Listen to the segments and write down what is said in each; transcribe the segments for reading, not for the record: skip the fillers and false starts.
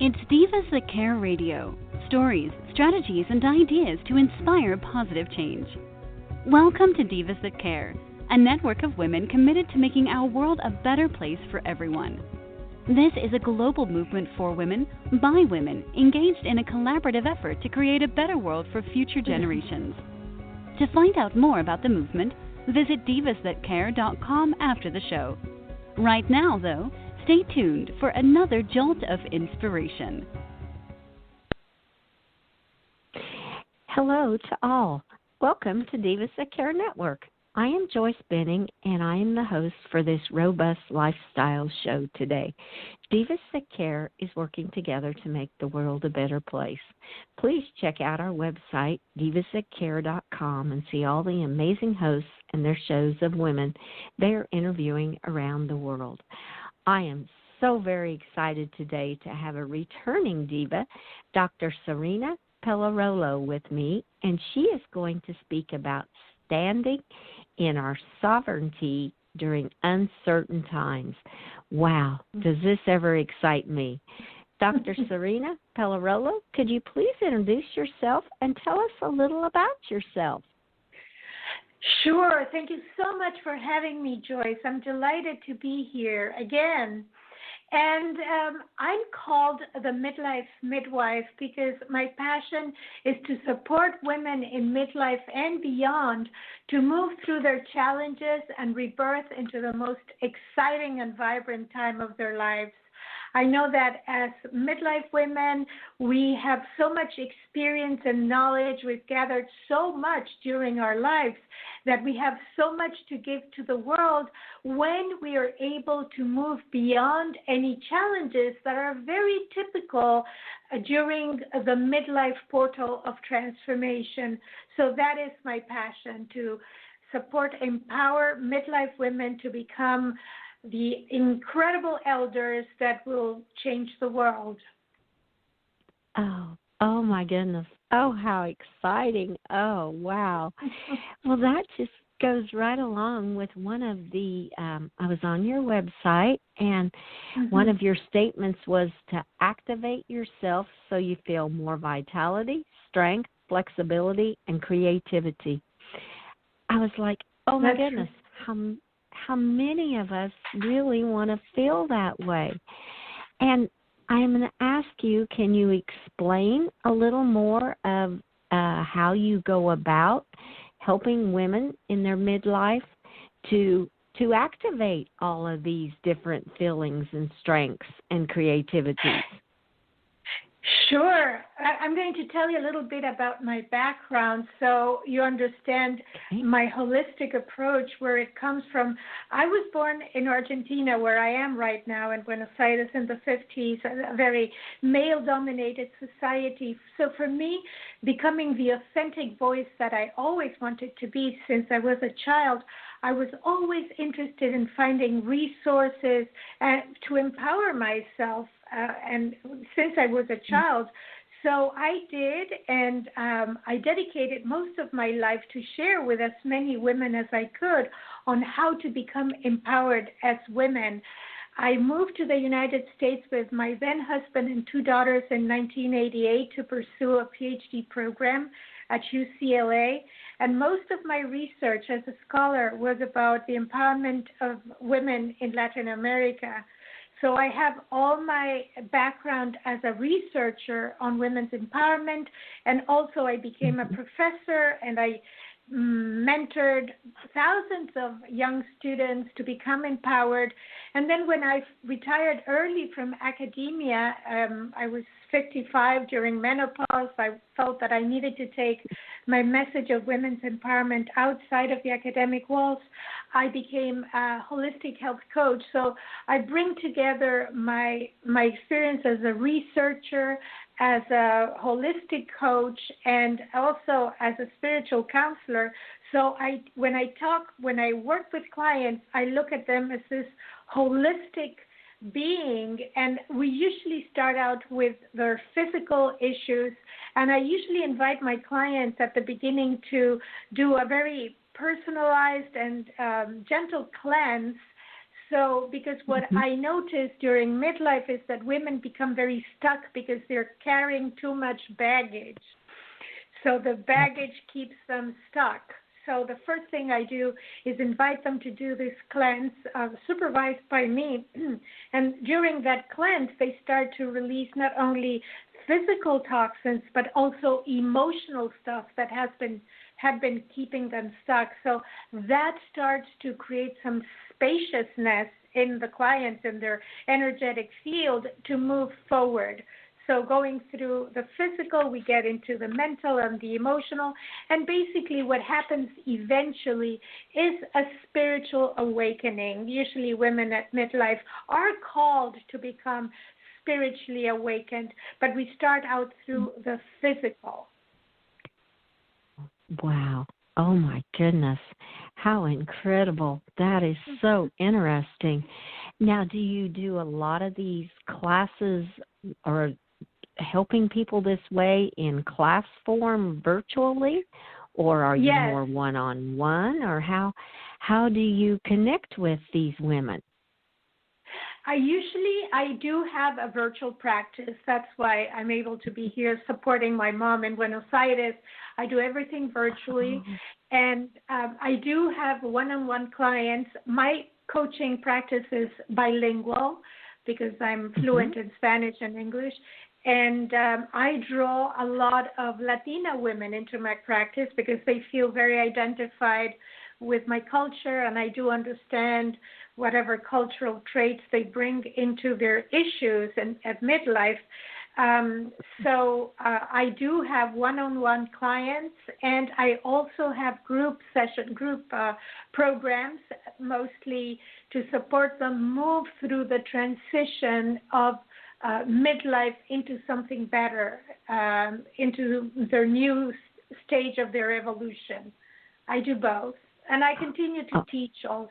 It's Divas That Care Radio. Stories, strategies, and ideas to inspire positive change. Welcome to Divas That Care, a network of women committed to making our world a better place for everyone. This is a global movement for women, by women, engaged in a collaborative effort to create a better world for future generations. To find out more about the movement, visit divasthatcare.com after the show. Right now, though, stay tuned for another jolt of inspiration. Hello to all. Welcome to Divas That Care Network. I am Joyce Benning, and I am the host for this robust lifestyle show today. Divas That Care is working together to make the world a better place. Please check out our website, divasthatcare.com, and see all the amazing hosts and their shows of women they are interviewing around the world. I am so very excited today to have a returning diva, Dr. Serena Pellerolo, with me, and she is going to speak about standing in our sovereignty during uncertain times. Wow, does this ever excite me? Dr. Serena Pellerolo, could you please introduce yourself and tell us a little about yourself? Sure. Thank you so much for having me, Joyce. I'm delighted to be here again. And I'm called the Midlife Midwife because my passion is to support women in midlife and beyond to move through their challenges and rebirth into the most exciting and vibrant time of their lives. I know that as midlife women, we have so much experience and knowledge. We've gathered so much during our lives that we have so much to give to the world when we are able to move beyond any challenges that are very typical during the midlife portal of transformation. So that is my passion, to support, empower midlife women to become the incredible elders that will change the world. Oh my goodness. Oh, how exciting. Oh, wow. Well, that just goes right along with one of the, I was on your website, and one of your statements was to activate yourself so you feel more vitality, strength, flexibility, and creativity. I was like, oh my goodness, how many of us really want to feel that way? And I'm going to ask you, can you explain a little more of how you go about helping women in their midlife to activate all of these different feelings and strengths and creativities? Sure. I'm going to tell you a little bit about my background so you understand my holistic approach, where it comes from. I was born in Argentina, where I am right now, in Buenos Aires in the 50s, a very male-dominated society. So for me, becoming the authentic voice that I always wanted to be since I was a child, I was always interested in finding resources to empower myself. And since I was a child, so I did, and I dedicated most of my life to share with as many women as I could on how to become empowered as women. I moved to the United States with my then husband and two daughters in 1988 to pursue a PhD program at UCLA, and most of my research as a scholar was about the empowerment of women in Latin America. So I have all my background as a researcher on women's empowerment, and also I became a professor, and I mentored thousands of young students to become empowered. And then when I retired early from academia, I was 55 during menopause. I felt that I needed to take my message of women's empowerment outside of the academic walls. I became a holistic health coach. So I bring together my experience as a researcher, as a holistic coach, and also as a spiritual counselor. So when I work with clients, I look at them as this holistic being, and we usually start out with their physical issues, and I usually invite my clients at the beginning to do a very personalized and gentle cleanse So, because what I noticed during midlife is that women become very stuck because they're carrying too much baggage. So the baggage keeps them stuck. So the first thing I do is invite them to do this cleanse, supervised by me. And during that cleanse, they start to release not only physical toxins, but also emotional stuff that had been keeping them stuck. So that starts to create some spaciousness in the clients in their energetic field to move forward. So going through the physical, we get into the mental and the emotional. And basically what happens eventually is a spiritual awakening. Usually women at midlife are called to become spiritually awakened, but we start out through the physical. Wow. Oh, my goodness. How incredible. That is so interesting. Now, do you do a lot of these classes or helping people this way in class form virtually, or are you more one-on-one, or how do you connect with these women? I do have a virtual practice. That's why I'm able to be here supporting my mom in Buenos Aires. I do everything virtually, and I do have one-on-one clients. My coaching practice is bilingual because I'm fluent in Spanish and English. And I draw a lot of Latina women into my practice because they feel very identified with my culture, and I do understand whatever cultural traits they bring into their issues and at midlife. So I do have one-on-one clients, and I also have group programs, mostly to support them move through the transition of midlife into something better, into their new stage of their evolution. I do both, and I continue to teach also.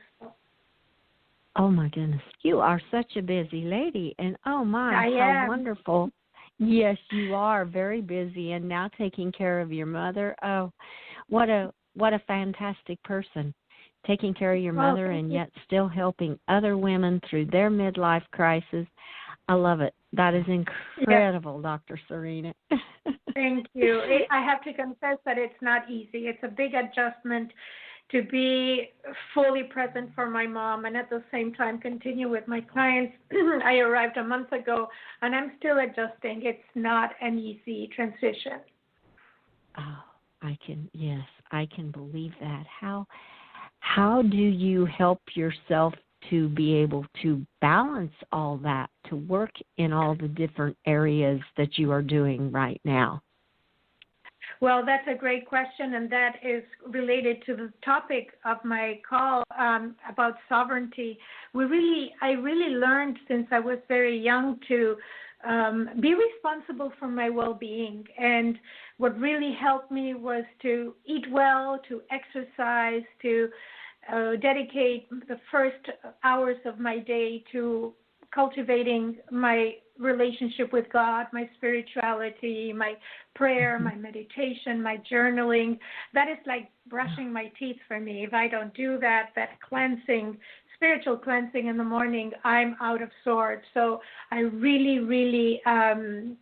Oh, my goodness. You are such a busy lady, and oh, my, how wonderful. Yes, you are very busy, and now taking care of your mother. Oh, what a fantastic person, taking care of your mother and yet still helping other women through their midlife crisis. I love it. That is incredible, Dr. Serena. Thank you. I have to confess that it's not easy. It's a big adjustment to be fully present for my mom and at the same time continue with my clients. I arrived a month ago, and I'm still adjusting. It's not an easy transition. Oh, I can believe that. How do you help yourself to be able to balance all that, to work in all the different areas that you are doing right now? Well, that's a great question, and that is related to the topic of my call about sovereignty. I really learned since I was very young to be responsible for my well-being, and what really helped me was to eat well, to exercise, to dedicate the first hours of my day to cultivating my relationship with God, my spirituality, my prayer, my meditation, my journaling. That is like brushing my teeth for me. If I don't do that cleansing, spiritual cleansing in the morning, I'm out of sorts. So I really, I'm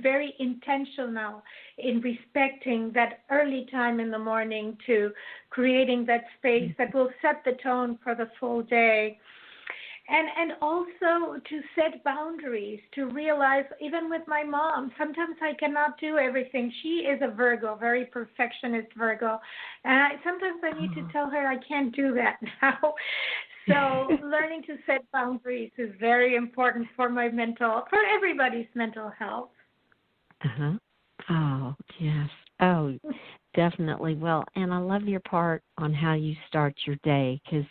very intentional in respecting that early time in the morning to creating that space that will set the tone for the full day. And also to set boundaries, to realize, even with my mom, sometimes I cannot do everything. She is a Virgo, very perfectionist Virgo. And sometimes I need to tell her I can't do that now. So learning to set boundaries is very important for everybody's mental health. Oh, yes. Oh, definitely. Well, and I love your part on how you start your day, because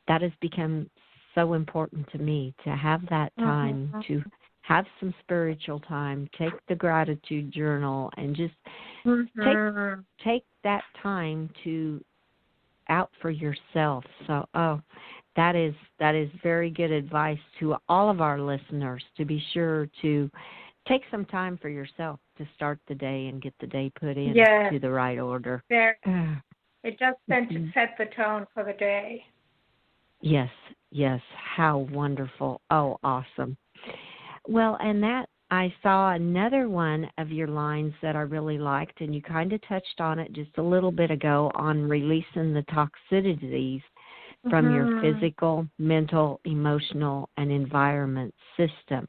that has become so important to me, to have that time, to have some spiritual time, take the gratitude journal, and just take that time to out for yourself. So, that is very good advice to all of our listeners, to be sure to take some time for yourself to start the day and get the day put in to the right order. It just sets the tone for the day. Yes, Yes, how wonderful. Oh, awesome. Well, and that I saw another one of your lines that I really liked, and you kind of touched on it just a little bit ago on releasing the toxicities from your physical, mental, emotional, and environment system.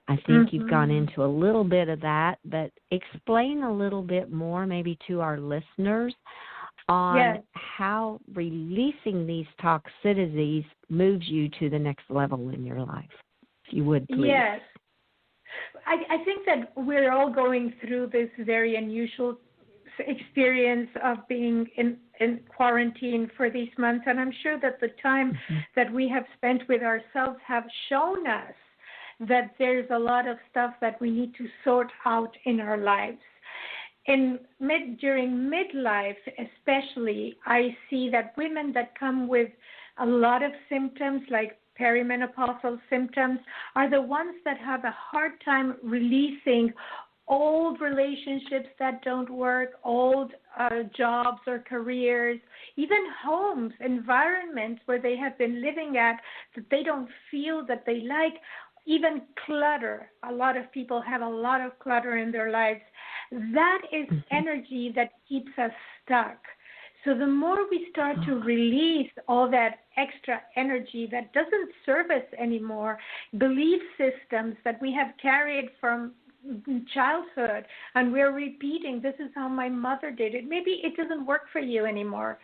I think you've gone into a little bit of that, but explain a little bit more maybe to our listeners on how releasing these toxicities moves you to the next level in your life, if you would, please. Yes. I think that we're all going through this very unusual experience of being in quarantine for these months, and I'm sure that the time that we have spent with ourselves have shown us that there's a lot of stuff that we need to sort out in our lives. During midlife especially, I see that women that come with a lot of symptoms like perimenopausal symptoms are the ones that have a hard time releasing old relationships that don't work, old jobs or careers, even homes, environments where they have been living at that they don't feel that they like, even clutter. A lot of people have a lot of clutter in their lives. That is energy that keeps us stuck. So the more we start to release all that extra energy that doesn't serve us anymore, belief systems that we have carried from childhood, and we're repeating, this is how my mother did it. Maybe it doesn't work for you anymore.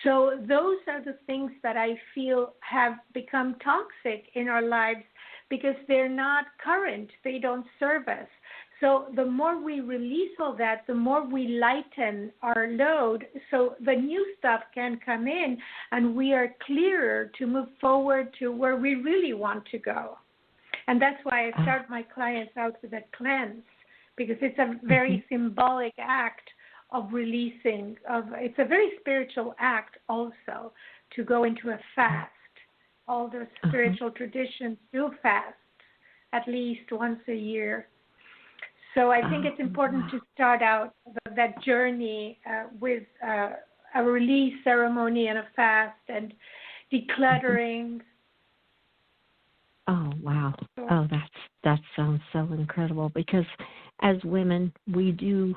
So those are the things that I feel have become toxic in our lives because they're not current. They don't serve us. So the more we release all that, the more we lighten our load so the new stuff can come in and we are clearer to move forward to where we really want to go. And that's why I start my clients out with a cleanse, because it's a very symbolic act of releasing. It's a very spiritual act also to go into a fast. All the spiritual traditions do fast at least once a year. So I think it's important to start out that journey with a release ceremony and a fast and decluttering. Oh, wow. Oh, that sounds so incredible, because as women, we do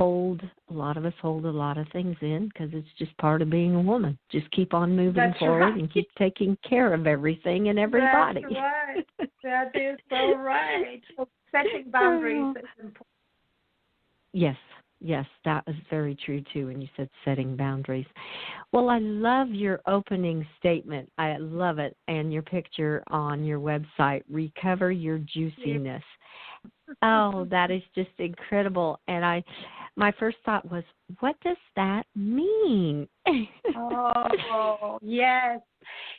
a lot of us hold a lot of things in because it's just part of being a woman. Just keep on moving forward and keep taking care of everything and everybody. That's right. That is so right. So setting boundaries is important. Yes, that is very true, too, when you said setting boundaries. Well, I love your opening statement. I love it. And your picture on your website, Recover Your Juiciness. Oh, that is just incredible. And my first thought was, what does that mean? Oh, yes.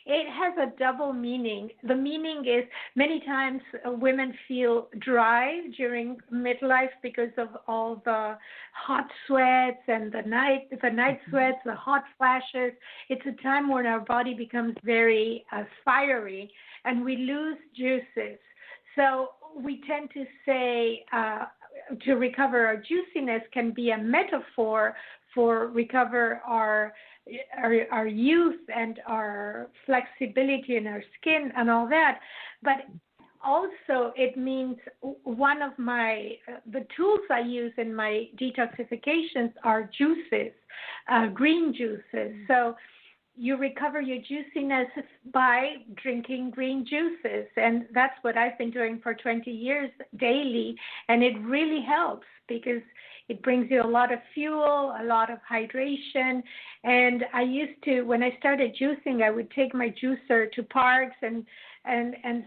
It has a double meaning. The meaning is many times women feel dry during midlife because of all the hot sweats and the night sweats, the hot flashes. It's a time when our body becomes very fiery and we lose juices. So we tend to say to recover our juiciness can be a metaphor for recover our youth and our flexibility in our skin and all that. But also it means one of the tools I use in my detoxifications are juices, green juices. So you recover your juiciness by drinking green juices. And that's what I've been doing for 20 years daily. And it really helps because it brings you a lot of fuel, a lot of hydration. And I used to, when I started juicing, I would take my juicer to parks and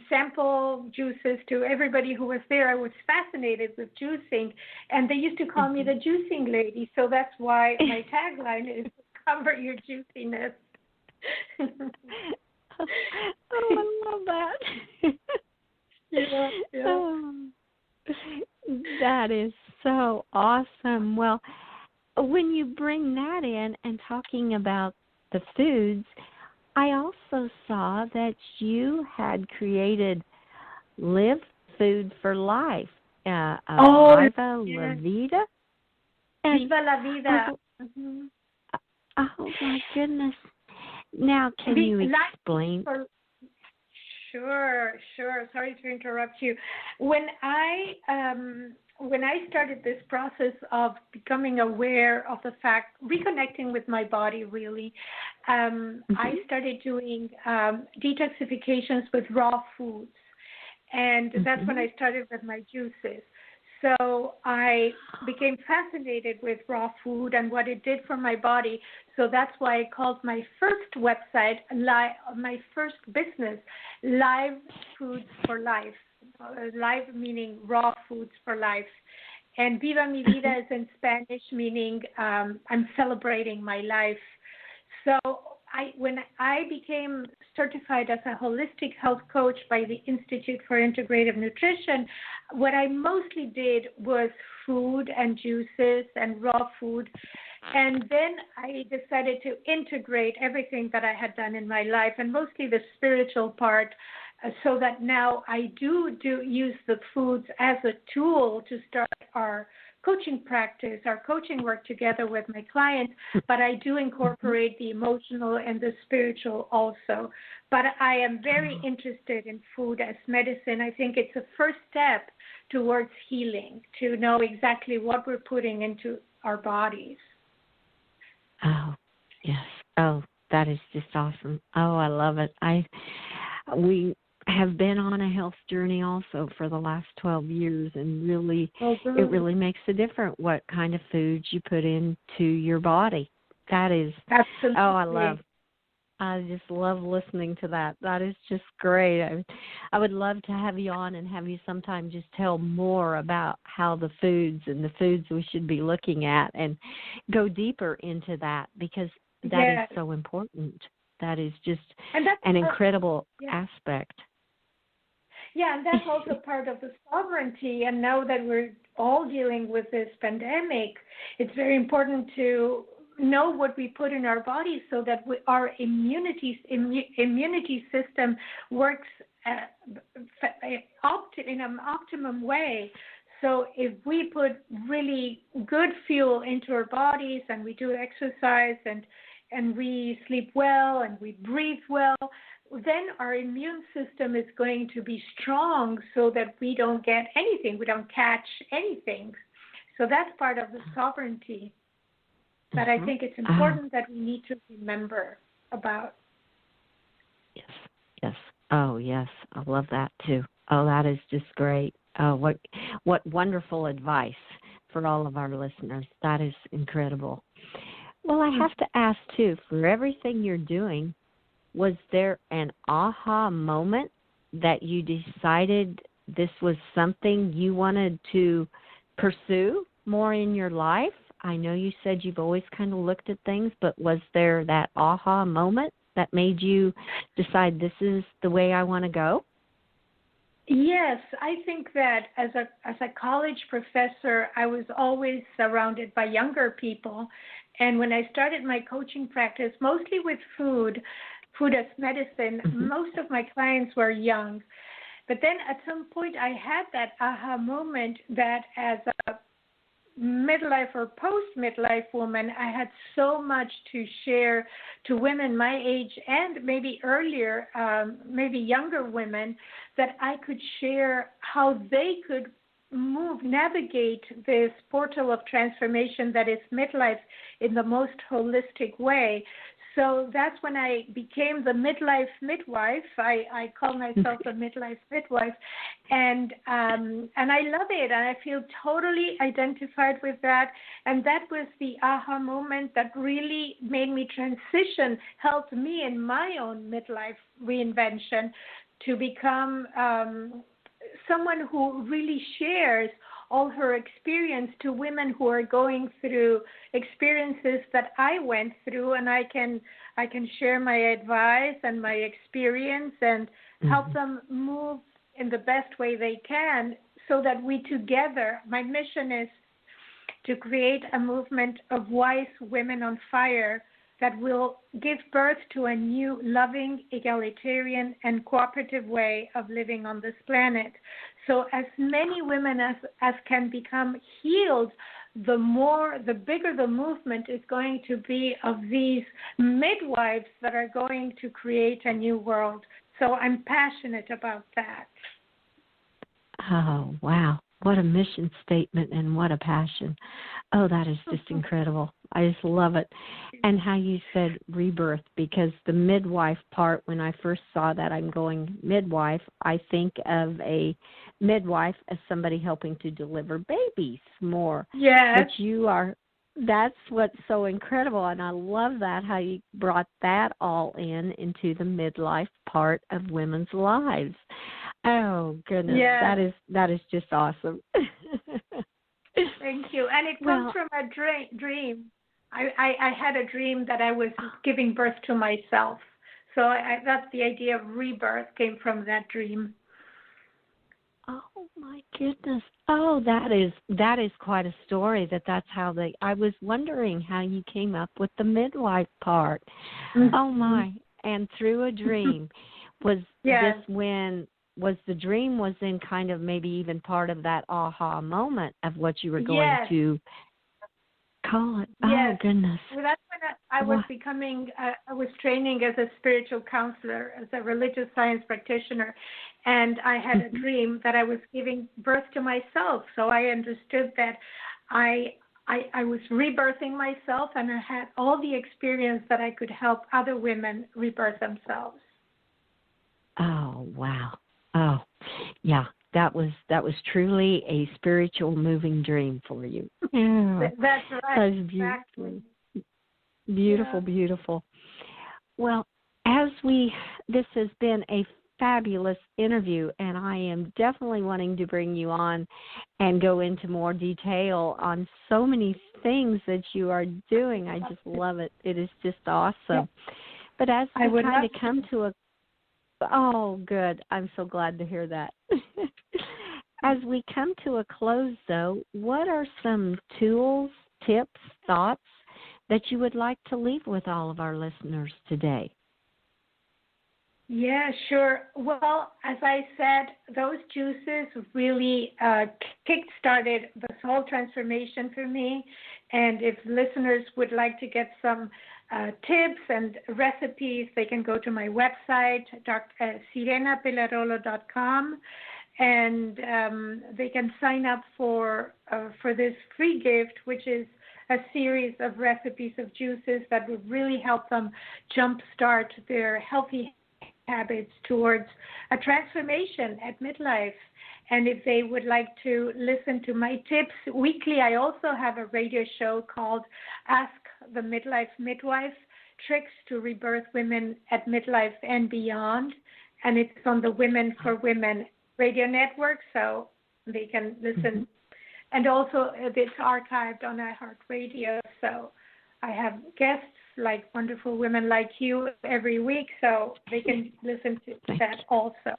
sample juices to everybody who was there. I was fascinated with juicing. And they used to call me the juicing lady. So that's why my tagline is recover your juiciness. Oh, I love that. Yeah. Oh, that is so awesome. Well, when you bring that in and talking about the foods, I also saw that you had created Live Food for Life. Viva La Vida. Viva La Vida. Oh, my goodness. Now, can you explain? sure, sure. Sorry to interrupt you. When I started this process of becoming aware of the fact, reconnecting with my body, really, I started doing detoxifications with raw foods, and that's when I started with my juices. So I became fascinated with raw food and what it did for my body. So that's why I called my first website, my first business, Live Foods for Life. Live meaning raw foods for life. And Viva Mi Vida is in Spanish, meaning I'm celebrating my life. So when I became certified as a holistic health coach by the Institute for Integrative Nutrition, what I mostly did was food and juices and raw food. And then I decided to integrate everything that I had done in my life, and mostly the spiritual part, so that now I do use the foods as a tool to start our coaching practice, our coaching work together with my clients, but I do incorporate the emotional and the spiritual also. But I am very interested in food as medicine. I think it's a first step towards healing, to know exactly what we're putting into our bodies. Oh, yes. Oh, that is just awesome. Oh, I love it. We have been on a health journey also for the last 12 years, and really, it really makes a difference what kind of foods you put into your body. That is, absolutely. I just love listening to that. That is just great. I would love to have you on and have you sometime just tell more about how the foods and the foods we should be looking at, and go deeper into that, because that is so important. That is just an incredible aspect. Yeah, and that's also part of the sovereignty. And now that we're all dealing with this pandemic, it's very important to know what we put in our bodies, so that our immunity system works in an optimum way. So if we put really good fuel into our bodies, and we do exercise, and we sleep well, and we breathe well, then our immune system is going to be strong, so that we don't get anything, we don't catch anything. So that's part of the sovereignty that I think it's important that we need to remember about. Yes, yes. Oh, yes. I love that too. Oh, that is just great. Oh, what wonderful advice for all of our listeners. That is incredible. Well, I have to ask too, for everything you're doing, was there an aha moment that you decided this was something you wanted to pursue more in your life? I know you said you've always kind of looked at things, but was there that aha moment that made you decide this is the way I want to go? Yes, I think that as a college professor, I was always surrounded by younger people. And when I started my coaching practice, mostly with food as medicine, most of my clients were young. But then at some point I had that aha moment that as a midlife or post-midlife woman, I had so much to share to women my age and maybe earlier, maybe younger women, that I could share how they could navigate this portal of transformation that is midlife in the most holistic way. So that's when I became the midlife midwife. I call myself the midlife midwife, and I love it, and I feel totally identified with that. And that was the aha moment that really made me transition, helped me in my own midlife reinvention to become someone who really shares all her experience to women who are going through experiences that I went through, and I can share my advice and my experience and help them move in the best way they can, so that we together, my mission is to create a movement of wise women on fire that will give birth to a new loving, egalitarian, and cooperative way of living on this planet. So as many women as can become healed, the bigger the movement is going to be of these midwives that are going to create a new world. So I'm passionate about that. Oh, wow. What a mission statement and what a passion. Oh, that is just incredible. I just love it. And how you said rebirth, because the midwife part, when I first saw that, I'm going midwife, I think of a midwife as somebody helping to deliver babies more. Yes. But you are, that's what's so incredible. And I love that, how you brought that all into the midlife part of women's lives. Oh, goodness. Yeah. That is just awesome. Thank you. And it comes from a dream. I had a dream that I was giving birth to myself. So that's the idea of rebirth, came from that dream. Oh, my goodness. Oh, that is quite a story. That's how I was wondering how you came up with the midwife part. Mm-hmm. Oh, my. And through a dream. Was this when... Was the dream was in kind of maybe even part of that aha moment of what you were going to call it? Yes. Oh, goodness. Well, that's when I was becoming, I was training as a spiritual counselor, as a religious science practitioner, and I had a dream that I was giving birth to myself. So I understood that I was rebirthing myself, and I had all the experience that I could help other women rebirth themselves. Oh, wow. Oh, yeah, that was truly a spiritual moving dream for you. Yeah. That's right. That was beautiful. Exactly. Beautiful, beautiful. Well, this has been a fabulous interview, and I am definitely wanting to bring you on and go into more detail on so many things that you are doing. I just love it. It is just awesome. Yeah. But as we kind of come to a Oh, good. I'm so glad to hear that. As we come to a close, though, what are some tools, tips, thoughts that you would like to leave with all of our listeners today? Yeah, sure. Well, as I said, those juices really kick-started this whole transformation for me. And if listeners would like to get some tips and recipes, they can go to my website, sirenapelarolo.com, and they can sign up for this free gift, which is a series of recipes of juices that would really help them jumpstart their healthy habits towards a transformation at midlife. And if they would like to listen to my tips weekly, I also have a radio show called Ask the Midlife Midwife, Tricks to Rebirth Women at Midlife and Beyond. And it's on the Women for Women radio network, so they can listen. Mm-hmm. And also it's archived on iHeartRadio, so I have guests like wonderful women like you every week, so they can listen to that also.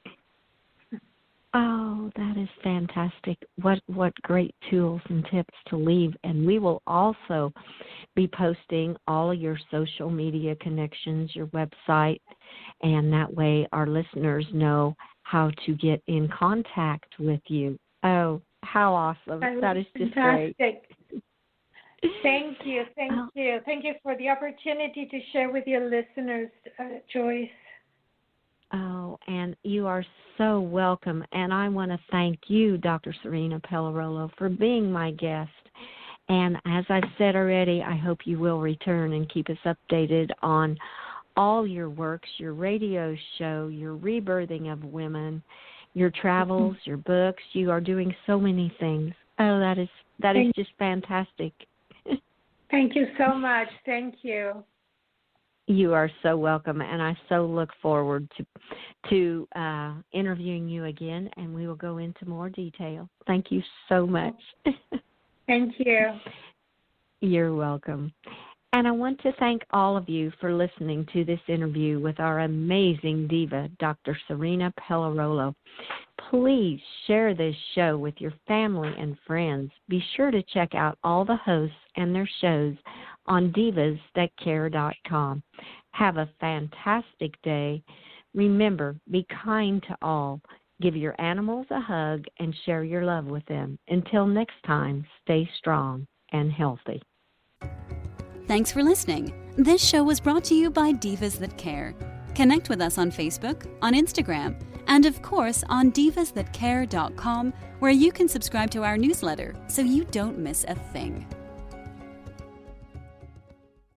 Oh, that is fantastic. What great tools and tips to leave. And we will also be posting all of your social media connections, your website, and that way our listeners know how to get in contact with you. Oh, how awesome. That is just fantastic. Great. Thank you. Thank you. Thank you for the opportunity to share with your listeners, Joyce. Oh, and you are so welcome. And I want to thank you, Dr. Sirena Pellerolo, for being my guest. And as I've said already, I hope you will return and keep us updated on all your works, your radio show, your rebirthing of women, your travels, your books. You are doing so many things. Oh, that is just fantastic. Thank you so much. Thank you. You are so welcome, and I so look forward to interviewing you again, and we will go into more detail. Thank you so much. Thank you. You're welcome. And I want to thank all of you for listening to this interview with our amazing diva, Dr. Sirena Pellerolo. Please share this show with your family and friends. Be sure to check out all the hosts and their shows on divasthatcare.com. Have a fantastic day. Remember, be kind to all. Give your animals a hug and share your love with them. Until next time, stay strong and healthy. Thanks for listening. This show was brought to you by Divas That Care. Connect with us on Facebook, on Instagram, and of course on divasthatcare.com, where you can subscribe to our newsletter so you don't miss a thing.